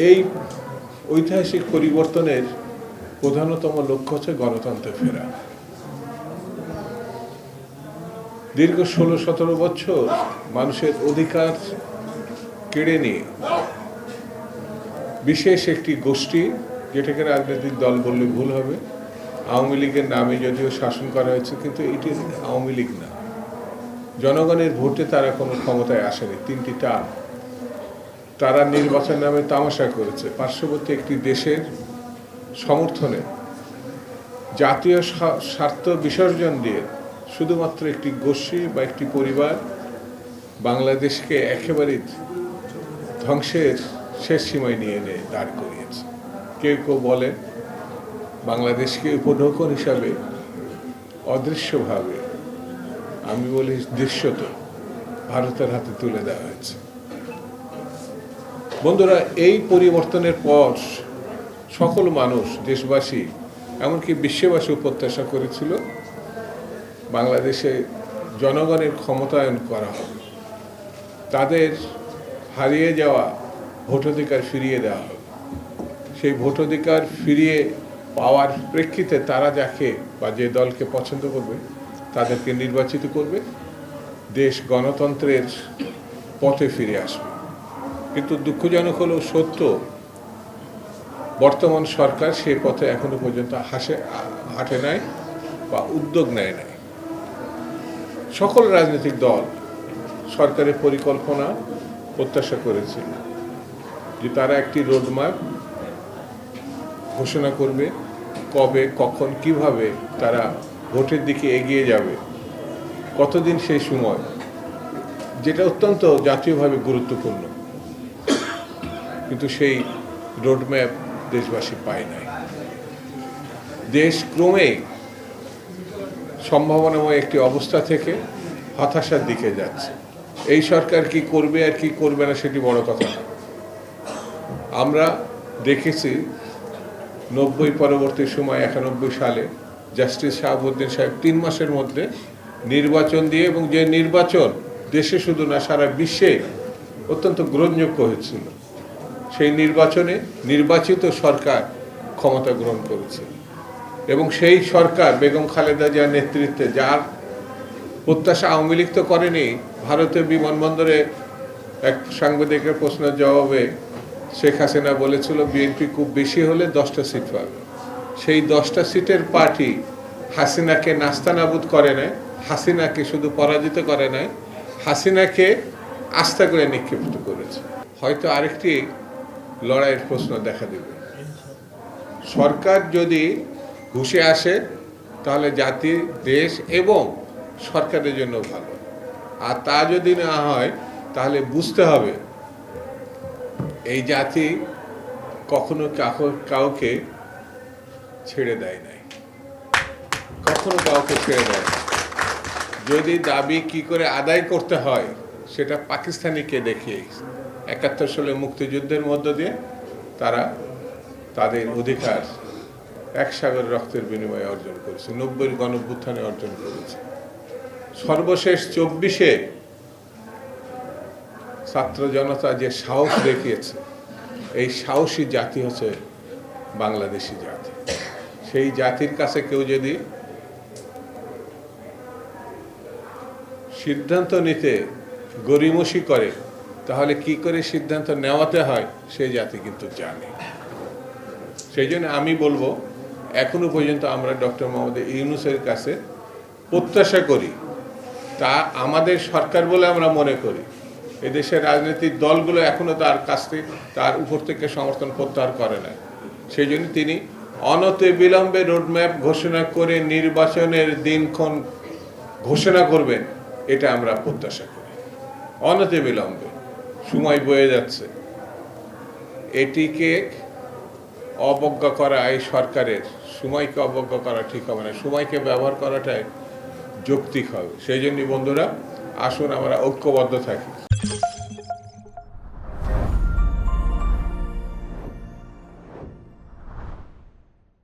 এই ঐতিহাসিক পরিবর্তনের প্রধানতম লক্ষ্য হচ্ছে গণতন্ত্রে ফেরা। দীর্ঘ 16-17 বছর মানুষের অধিকার কেড়ে নিয়ে বিশেষ একটি গোষ্ঠী, যেটাকে রাজনৈতিক দল বললে ভুল হবে, আওয়ামী লীগের নামে যদিও শাসন করা হয়েছে, কিন্তু এটি আওয়ামী লীগ না। জনগণের ভোটে তারা কোনো ক্ষমতায় আসেনি। 3টি টার্ম তারা নির্বাচন নামে তামাশা করেছে। পার্শ্ববর্তী একটি দেশের সমর্থনে জাতীয় স্বার্থ বিসর্জন দিয়ে শুধুমাত্র একটি গোষ্ঠী বা একটি পরিবার বাংলাদেশকে একেবারেই ধ্বংসের শেষ সীমায় নিয়ে এনে দাঁড় করিয়েছে। কেউ কেউ বলেন বাংলাদেশকে উপঢৌকন হিসাবে অদৃশ্যভাবে, আমি বলি দৃশ্যত, ভারতের হাতে তুলে দেওয়া হয়েছে। বন্ধুরা, এই পরিবর্তনের পর সকল মানুষ, দেশবাসী, এমনকি বিশ্ববাসী প্রত্যাশা করেছিল বাংলাদেশে জনগণের ক্ষমতায়ন করা হবে, তাদের হারিয়ে যাওয়া ভোটাধিকার ফিরিয়ে দেওয়া হবে। সেই ভোটাধিকার ফিরিয়ে পাওয়ার প্রেক্ষিতে তারা যাকে বা যে দলকে পছন্দ করবে তাদেরকে নির্বাচিত করবে, দেশ গণতন্ত্রের পথে ফিরে আসবে। কিন্তু দুঃখজনক হলেও সত্য, বর্তমান সরকার সেই পথে এখনো পর্যন্ত হাঁটে নাই বা উদ্যোগ নেয় নাই। সকল রাজনৈতিক দল সরকারের পরিকল্পনা প্রত্যাশা করেছিল যে তারা একটি রোডম্যাপ ঘোষণা করবে, কবে, কখন, কিভাবে তারা ভোটের দিকে এগিয়ে যাবে, কতদিন সেই সময়, যেটা অত্যন্ত জাতীয়ভাবে গুরুত্বপূর্ণ। কিন্তু সেই রোডম্যাপ দেশবাসী পায় নাই। দেশ ক্রমেই সম্ভাবনাময় একটি অবস্থা থেকে হতাশার দিকে যাচ্ছে। এই সরকার কি করবে আর কি করবে না সেটি বড় কথা না। আমরা দেখেছি 90 পরবর্তী সময় 91 সালে জাস্টিস শাহাবুদ্দিন সাহেব 3 মাসের মধ্যে নির্বাচন দিয়ে, এবং যে নির্বাচন দেশে শুধু না সারা বিশ্বে অত্যন্ত গ্রহণযোগ্য হয়েছিল, সেই নির্বাচনে নির্বাচিত সরকার ক্ষমতা গ্রহণ করেছে। এবং সেই সরকার বেগম খালেদা জিয়ার নেতৃত্বে, যার প্রত্যাশা আওয়ামী লীগ তো করেনি। ভারতের বিমানবন্দরে এক সাংবাদিকের প্রশ্নের জবাবে শেখ হাসিনা বলেছিল বিএনপি খুব বেশি হলে 10টা সিট পাবে। সেই 10টা সিটের পার্টি হাসিনাকে নাস্তানাবুদ করে নাই, হাসিনাকে শুধু পরাজিত করে নাই, হাসিনাকে আস্থা করে নিক্ষিপ্ত করেছে। হয়তো আরেকটি লড়াইয়ের প্রশ্ন দেখা দেবে। সরকার যদি ঘুষে আসে তাহলে জাতি, দেশ এবং সরকারের জন্য ভালো, আর তা যদি না হয় তাহলে বুঝতে হবে এই জাতি কখনো কাউকে ছেড়ে দেয় নাই, কখনো কাউকে ছেড়ে দেয়। যদি দাবি কি করে আদায় করতে হয় সেটা পাকিস্তানিকে দেখিয়ে 71 সালে মুক্তিযুদ্ধের মধ্য দিয়ে তারা তাদের অধিকার 1 সাগর রক্তের বিনিময়ে অর্জন করেছে, 90 গণঅভ্যুত্থানে অর্জন করেছে। সর্বশেষ 24-এ ছাত্র জনতা যে সাহস দেখিয়েছে, এই সাহসী জাতি হচ্ছে বাংলাদেশি জাতি। সেই জাতির কাছে কেউ যদি সিদ্ধান্ত নিতে গড়িমসি করে তাহলে কি করে সিদ্ধান্ত নেওয়াতে হয় সেই জাতি কিন্তু জানে। সেই জন্য আমি বলবো, এখনো পর্যন্ত আমরা ডক্টর মোহাম্মদ ইউনূসের কাছে প্রত্যাশা করি, তা আমাদের সরকার বলে আমরা মনে করি। এদেশের রাজনৈতিক দলগুলো এখনো তার কাছ থেকে, তার উপর থেকে সমর্থন প্রত্যাহার করে না। সেই জন্য তিনি অনতি বিলম্বে রোডম্যাপ ঘোষণা করে নির্বাচনের দিনক্ষণ ঘোষণা করবেন, এটা আমরা প্রত্যাশা করি। অনতি বিলম্বে, সময় বয়ে যাচ্ছে, এটিকে অবজ্ঞা করা, এই সরকারের সময়কে অবজ্ঞা করা ঠিক হবে না, সময়কে ব্যবহার করাটাই যৌক্তিক হবে। সেই জন্যই বন্ধুরা, আসুন আমরা ঐক্যবদ্ধ থাকি।